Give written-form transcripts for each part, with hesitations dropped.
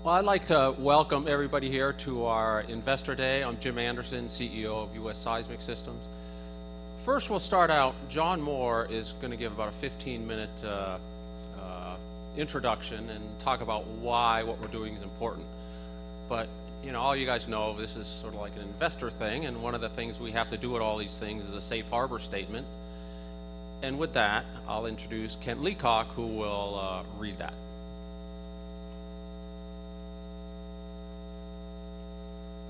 Well, I'd like to welcome everybody here to our Investor Day. I'm Jim Anderson, CEO of U.S. Seismic Systems. First, we'll start out. John Moore is going to give about a 15-minute introduction and talk about why what we're doing is important. But, you know, all you guys know, this is sort of like an investor thing, and one of the things we have to do with all these things is a safe harbor statement. And with that, I'll introduce Kent Leacock, who will read that.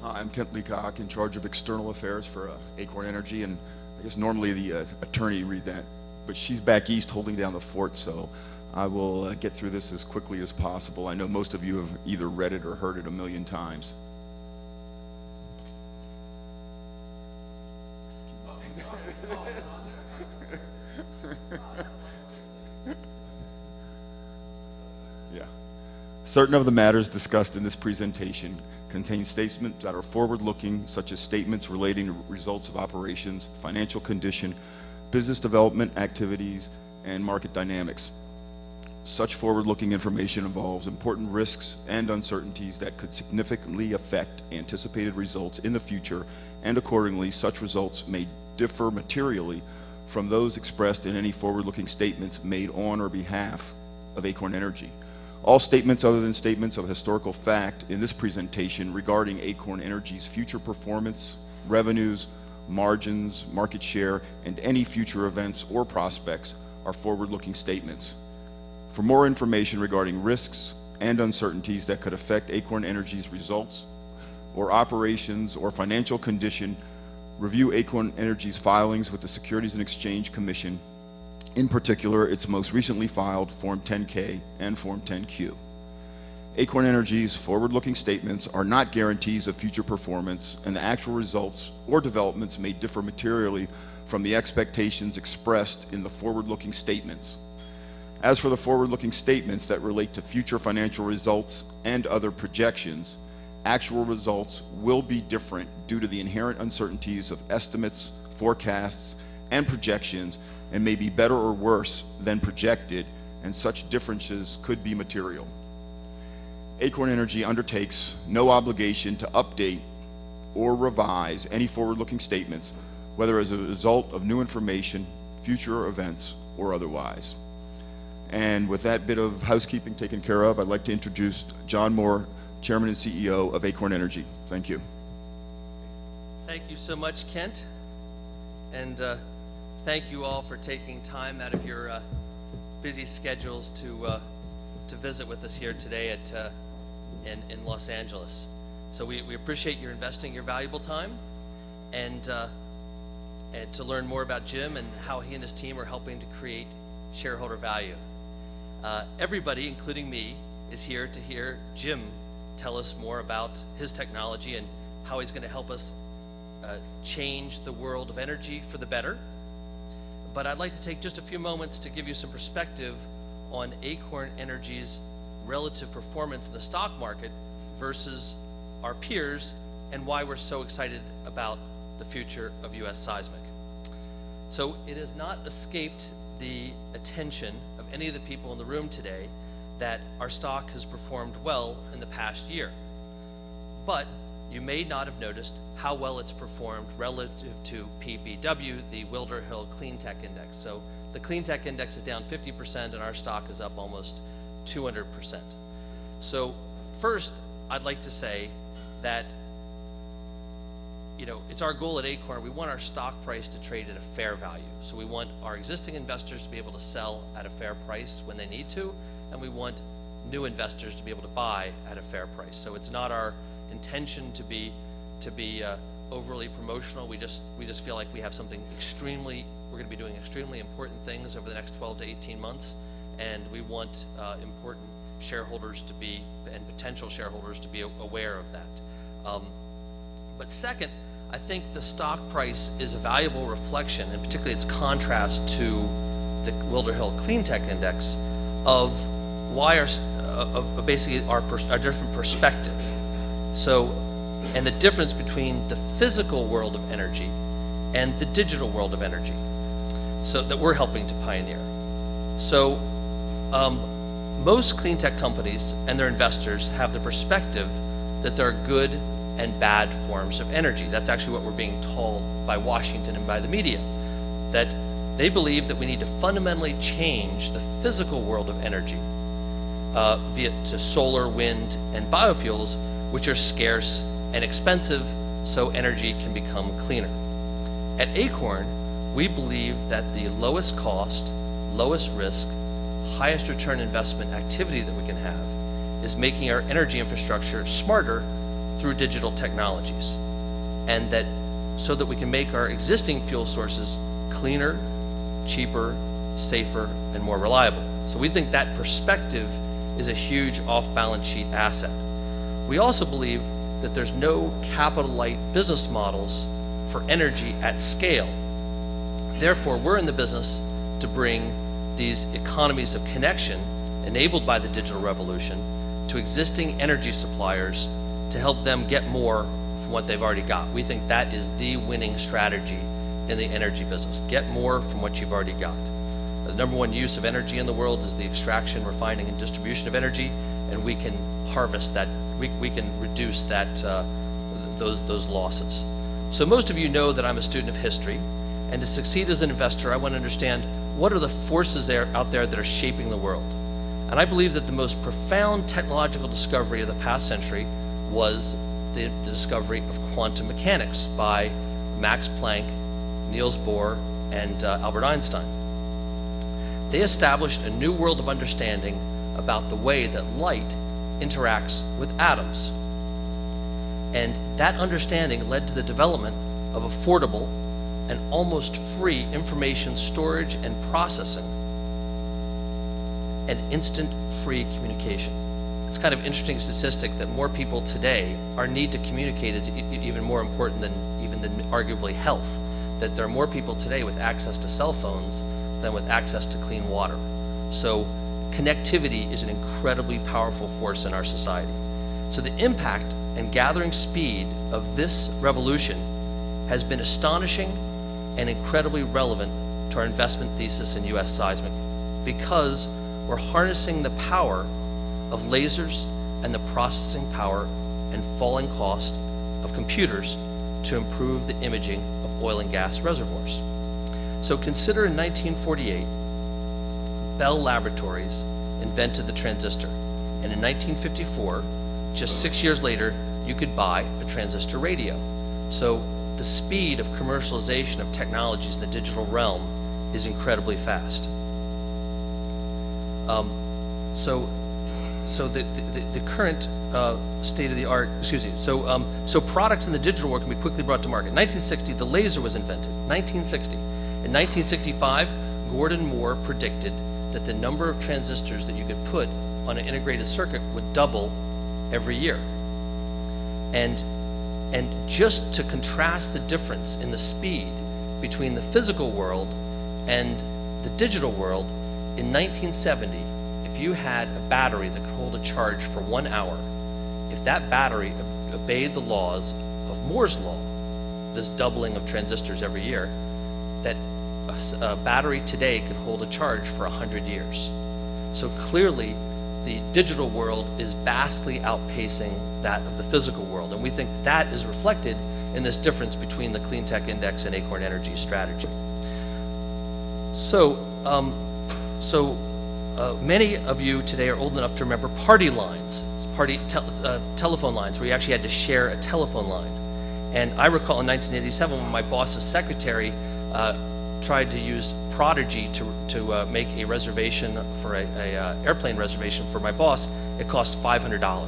Hi, I'm Kent Leacock, in charge of external affairs for Acorn Energy, and I guess normally the attorney read that, but she's back east holding down the fort, so I will get through this as quickly as possible. I know most of you have either read it or heard it a million times. Yeah. Certain of the matters discussed in this presentation contain statements that are forward-looking, such as statements relating to results of operations, financial condition, business development activities, and market dynamics. Such forward-looking information involves important risks and uncertainties that could significantly affect anticipated results in the future, and accordingly, such results may differ materially from those expressed in any forward-looking statements made on or behalf of Acorn Energy. All statements other than statements of historical fact in this presentation regarding Acorn Energy's future performance, revenues, margins, market share, and any future events or prospects are forward-looking statements. For more information regarding risks and uncertainties that could affect Acorn Energy's results or operations or financial condition, review Acorn Energy's filings with the Securities and Exchange Commission, in particular its most recently filed Form 10-K and Form 10-Q. Acorn Energy's forward-looking statements are not guarantees of future performance, and the actual results or developments may differ materially from the expectations expressed in the forward-looking statements. As for the forward-looking statements that relate to future financial results and other projections, actual results will be different due to the inherent uncertainties of estimates, forecasts, and projections, and may be better or worse than projected, and such differences could be material. Acorn Energy undertakes no obligation to update or revise any forward-looking statements, whether as a result of new information, future events, or otherwise. And with that bit of housekeeping taken care of, I'd like to introduce John Moore, Chairman and CEO of Acorn Energy. Thank you. Thank you so much, Kent. And thank you all for taking time out of your busy schedules to visit with us here today in Los Angeles. So we appreciate your investing your valuable time and to learn more about Jim and how he and his team are helping to create shareholder value. Everybody, including me, is here to hear Jim tell us more about his technology and how he's going to help us change the world of energy for the better. But I'd like to take just a few moments to give you some perspective on Acorn Energy's relative performance in the stock market versus our peers and why we're so excited about the future of U.S. Seismic. So it has not escaped the attention of any of the people in the room today that our stock has performed well in the past year. But you may not have noticed how well it's performed relative to PBW, the Wilder Hill Clean Tech Index. So the Clean Tech Index is down 50% and our stock is up almost 200%. So first, I'd like to say that it's our goal at Acorn. We want our stock price to trade at a fair value. So we want our existing investors to be able to sell at a fair price when they need to, and we want new investors to be able to buy at a fair price. So it's not our intention to be overly promotional. We just feel like we have something we're going to be doing extremely important things over the next 12 to 18 months, and we want important shareholders to be, and potential shareholders to be aware of that. But second, I think the stock price is a valuable reflection, and particularly its contrast to the Wilder Hill Clean Tech Index, of why basically our different perspective. So, and the difference between the physical world of energy and the digital world of energy, so that we're helping to pioneer. So most clean tech companies and their investors have the perspective that there are good and bad forms of energy. That's actually what we're being told by Washington and by the media, that they believe that we need to fundamentally change the physical world of energy to solar, wind, and biofuels, which are scarce and expensive, so energy can become cleaner. At Acorn, we believe that the lowest cost, lowest risk, highest return investment activity that we can have is making our energy infrastructure smarter through digital technologies, and that so that we can make our existing fuel sources cleaner, cheaper, safer, and more reliable. So we think that perspective is a huge off-balance sheet asset. We also believe that there's no capital-light business models for energy at scale. Therefore, we're in the business to bring these economies of connection enabled by the digital revolution to existing energy suppliers to help them get more from what they've already got. We think that is the winning strategy in the energy business. Get more from what you've already got. The number one use of energy in the world is the extraction, refining, and distribution of energy, and we can harvest that. We can reduce that those losses. So most of you know that I'm a student of history, and to succeed as an investor, I want to understand what are the forces out there that are shaping the world. And I believe that the most profound technological discovery of the past century was the discovery of quantum mechanics by Max Planck, Niels Bohr, and Albert Einstein. They established a new world of understanding about the way that light interacts with atoms. And that understanding led to the development of affordable and almost free information storage and processing and instant free communication. It's kind of interesting statistic that more people today, our need to communicate is even more important than arguably health, that there are more people today with access to cell phones than with access to clean water. So connectivity is an incredibly powerful force in our society. So the impact and gathering speed of this revolution has been astonishing and incredibly relevant to our investment thesis in US seismic, because we're harnessing the power of lasers and the processing power and falling cost of computers to improve the imaging of oil and gas reservoirs. So consider in 1948, Bell Laboratories invented the transistor. And in 1954, just 6 years later, you could buy a transistor radio. So the speed of commercialization of technologies in the digital realm is incredibly fast. So the current state of the art, so products in the digital world can be quickly brought to market. 1960, the laser was invented, 1960. In 1965, Gordon Moore predicted that the number of transistors that you could put on an integrated circuit would double every year. And just to contrast the difference in the speed between the physical world and the digital world, in 1970, if you had a battery that could hold a charge for 1 hour, if that battery obeyed the laws of Moore's law, this doubling of transistors every year, that a battery today could hold a charge for 100 years. So clearly, the digital world is vastly outpacing that of the physical world, and we think that is reflected in this difference between the Clean Tech Index and Acorn Energy's strategy. So many of you today are old enough to remember party lines, telephone lines, where you actually had to share a telephone line. And I recall in 1987 when my boss's secretary tried to use Prodigy to make a reservation for a airplane reservation for my boss. It cost $500.